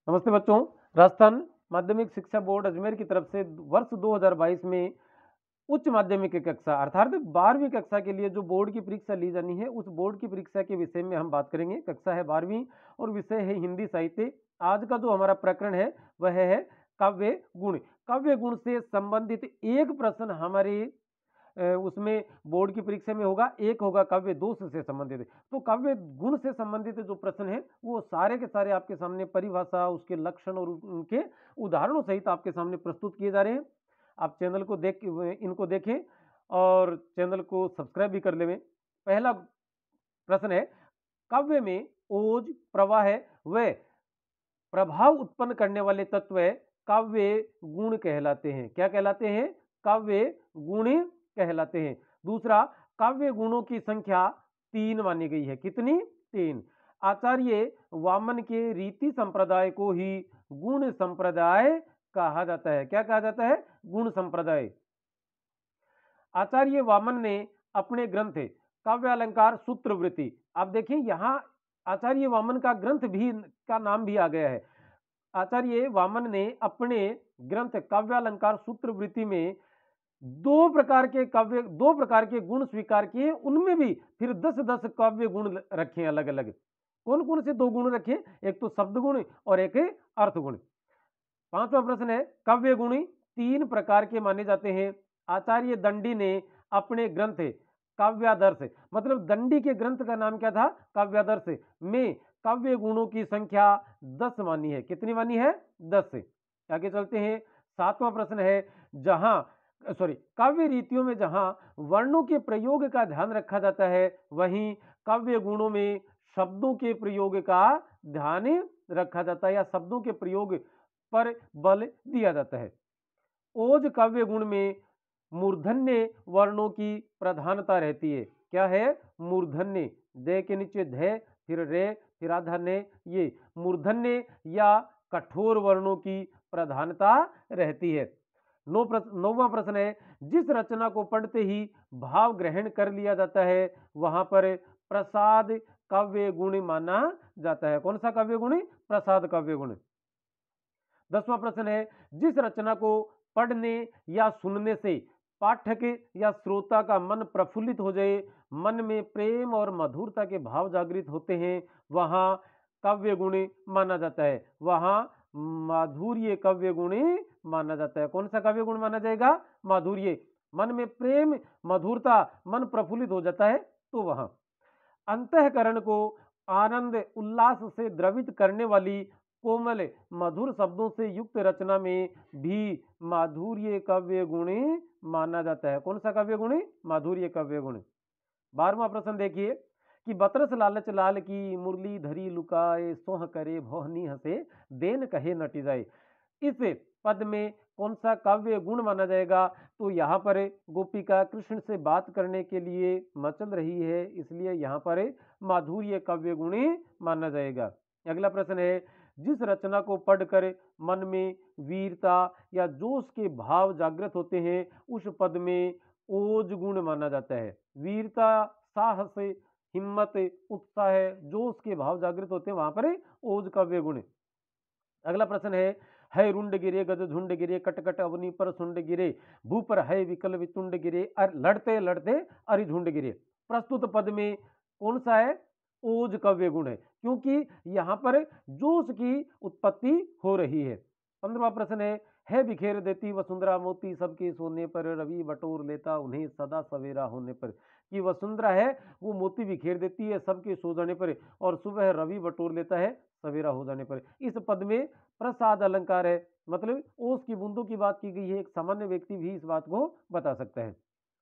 नमस्ते बच्चों। राजस्थान माध्यमिक शिक्षा बोर्ड अजमेर की तरफ से वर्ष 2022 में उच्च माध्यमिक की कक्षा अर्थात 12वीं कक्षा के लिए जो बोर्ड की परीक्षा ली जानी है, उस बोर्ड की परीक्षा के विषय में हम बात करेंगे। कक्षा है 12वीं और विषय है हिंदी साहित्य। आज का जो हमारा प्रकरण है वह है काव्य गुण। काव्य गुण से संबंधित एक प्रश्न हमारे उसमें बोर्ड की परीक्षा में होगा, एक होगा काव्य दोष से संबंधित। तो काव्य गुण से संबंधित जो प्रश्न है वो सारे के सारे आपके सामने परिभाषा, उसके लक्षण और उनके उदाहरणों सहित आपके सामने प्रस्तुत किए जा रहे हैं। आप चैनल को इनको देखें और चैनल को सब्सक्राइब भी कर लें। पहला प्रश्न है, काव्य में ओज, प्रवाह व प्रभाव उत्पन्न करने वाले तत्व काव्य गुण कहलाते हैं। क्या कहलाते हैं? काव्य गुण कहलाते हैं। दूसरा, काव्य गुणों की संख्या 3 मानी गई है। कितनी? 3। आचार्य वामन के रीति संप्रदाय को ही गुण संप्रदाय कहा जाता है। क्या कहा जाता है? गुण संप्रदाय। आचार्य वामन ने अपने ग्रंथ काव्यालंकार सूत्रवृत्ति, आप देखिए यहां आचार्य वामन का ग्रंथ भी का नाम भी आ गया है। आचार्य वामन ने अपने ग्रंथ काव्यालंकार सूत्रवृत्ति में दो प्रकार के गुण स्वीकार किए, उनमें भी फिर 10-10 काव्य गुण रखे अलग अलग। कौन कौन से दो गुण रखे? एक तो शब्द गुण और एक अर्थ गुण। पांचवा प्रश्न है, काव्य गुण 3 प्रकार के माने जाते हैं। आचार्य दंडी ने अपने ग्रंथ काव्यादर्श, मतलब दंडी के ग्रंथ का नाम क्या था? काव्यादर्श में काव्य गुणों की संख्या 10 मानी है। कितनी मानी है? 10। आगे चलते हैं। 7वां प्रश्न है, काव्य रीतियों में जहां वर्णों के प्रयोग का ध्यान रखा जाता है, वहीं काव्य गुणों में शब्दों के प्रयोग का ध्यान रखा जाता है या शब्दों के प्रयोग पर बल दिया जाता है। ओज काव्य गुण में मूर्धन्य वर्णों की प्रधानता रहती है। क्या है? मूर्धन्य, दे के नीचे धे, फिर रे, फिर आधा ने, ये मूर्धन्य या कठोर वर्णों की प्रधानता रहती है। 9वां प्रश्न है, जिस रचना को पढ़ते ही भाव ग्रहण कर लिया जाता है, वहां पर प्रसाद काव्य गुण माना जाता है। कौन सा काव्य गुण? प्रसाद काव्य गुण। 10वां प्रश्न है, जिस रचना को पढ़ने या सुनने से पाठक या श्रोता का मन प्रफुल्लित हो जाए, मन में प्रेम और मधुरता के भाव जागृत होते हैं, वहां काव्य गुण माना जाता है। वहां माधुर्य काव्य गुण माना जाता है। कौन सा काव्य गुण माना जाएगा? माधुर्य। मन में प्रेम, मधुरता, मन प्रफुल्लित हो जाता है तो वहां। अंतःकरण को आनंद उल्लास से द्रवित करने वाली कोमल मधुर शब्दों से युक्त रचना में भी माधुर्य काव्य गुण माना जाता है। कौन सा काव्य गुण? माधुर्य काव्य गुण। 12वां प्रश्न देखिए कि बतरस लालच लाल की मुरली धरी लुकाए, सोह करे भोहनी हंसे, देन कहे नटी जाए। इस पद में कौन सा काव्य गुण माना जाएगा? तो यहाँ पर गोपिका कृष्ण से बात करने के लिए मचल रही है, इसलिए यहाँ पर माधुर्य काव्य गुण माना जाएगा। अगला प्रश्न है, जिस रचना को पढ़कर मन में वीरता या जोश के भाव जागृत होते हैं, उस पद में ओज गुण माना जाता है। वीरता, साहस, हिम्मत, उत्साह, जोश के भाव जागृत होते हैं, वहां पर ओज काव्य गुण। अगला प्रश्न है रुंड गिरे गज झुंड गिरे, कटकट अवनी पर सुंड गिरे, भू पर है विकल वितुंड गिरे, लड़ते लड़ते अरि झुंड गिरे। प्रस्तुत पद में कौन सा है? ओज काव्य गुण है, क्योंकि यहां पर जोश की उत्पत्ति हो रही है। 15वां प्रश्न है बिखेर देती वसुंधरा मोती सबके सोने पर, रवि बटोर लेता उन्हें सदा सवेरा होने पर। कि वसुंधरा है वो मोती बिखेर देती है सबके सो जाने पर, और सुबह रवि बटोर लेता है सवेरा हो जाने पर। इस पद में प्रसाद अलंकार है, मतलब ओस की बूंदों की बात की गई है। एक सामान्य व्यक्ति भी इस बात को बता सकता है।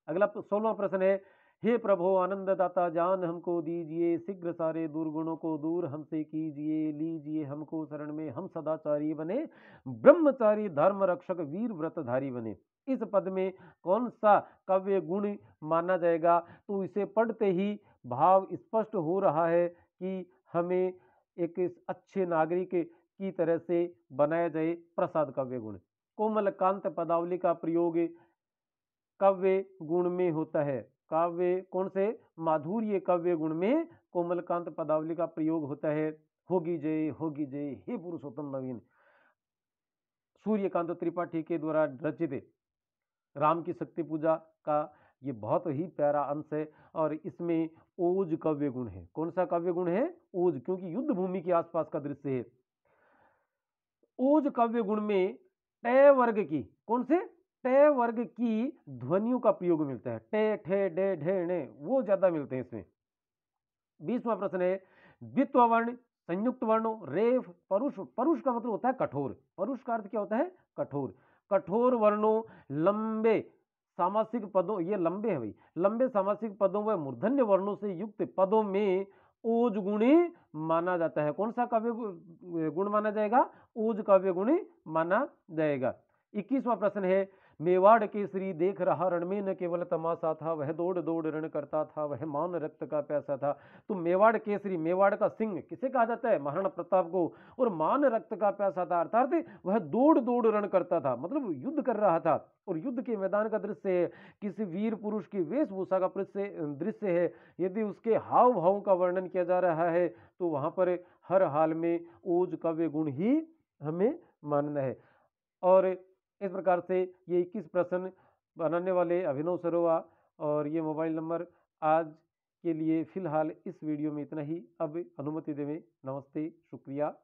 अगला 16वां प्रश्न है, हे प्रभु आनंद दाता जान हमको दीजिए, शीघ्र सारे दुर्गुणों को दूर हमसे कीजिए, लीजिए हमको शरण में हम सदाचारी बने, ब्रह्मचारी धर्म रक्षक वीर व्रतधारी बने। इस पद में कौन सा काव्य गुण माना जाएगा? तो इसे पढ़ते ही भाव स्पष्ट हो रहा है कि हमें एक अच्छे नागरिक की तरह से बनाया जाए। प्रसाद काव्य गुण। कोमल कांत पदावली का प्रयोग काव्य गुण में होता है। काव्य कौन से? माधुर्य काव्य गुण में कोमलकांत पदावली का प्रयोग होता है। होगी जय, होगी जय, हे पुरुषोत्तम नवीन। सूर्यकांत त्रिपाठी के द्वारा रचित राम की शक्ति पूजा का ये बहुत ही प्यारा अंश है और इसमें ओज काव्य गुण है। कौन सा काव्य गुण है? ओज, क्योंकि युद्ध भूमि के आसपास का दृश्य है। ओज काव्य गुण में टे वर्ग की, कौन से? टे वर्ग की ध्वनियों का प्रयोग मिलता है। टे, ठे, डे, ढे, ने, वो ज्यादा मिलते हैं इसमें। 20वां प्रश्न है, द्वित्व वर्ण, संयुक्त वर्णों, रेफ, परुष। परुष का मतलब होता है कठोर। परुष का अर्थ क्या होता है? कठोर। कठोर वर्णों, लंबे सामासिक पदों, ये लंबे है भाई, लंबे सामासिक पदों व मूर्धन्य वर्णों से युक्त पदों में ओज गुणी माना जाता है। कौन सा काव्य गुण माना जाएगा? ओज काव्य गुणी माना जाएगा। 21वां प्रश्न है, मेवाड़ केसरी देख रहा रण में न केवल तमाशा था, वह दौड़ दौड़ रण करता था, वह मान रक्त का प्यासा था। तो मेवाड़ केसरी, मेवाड़ का सिंह किसे कहा जाता है? महाराणा प्रताप को। और मान रक्त का प्यासा था अर्थात वह दौड़ दौड़ रण करता था, मतलब युद्ध कर रहा था। और युद्ध के मैदान का दृश्य है, किसी वीर पुरुष की वेशभूषा का दृश्य है। यदि उसके हाव भाव का वर्णन किया जा रहा है तो वहां पर हर हाल में ओज काव्य गुण ही हमें मानना है। और इस प्रकार से ये 21 प्रश्न बनाने वाले अभिनव सरोवा और ये मोबाइल नंबर। आज के लिए फिलहाल इस वीडियो में इतना ही। अब अनुमति देवें। नमस्ते, शुक्रिया।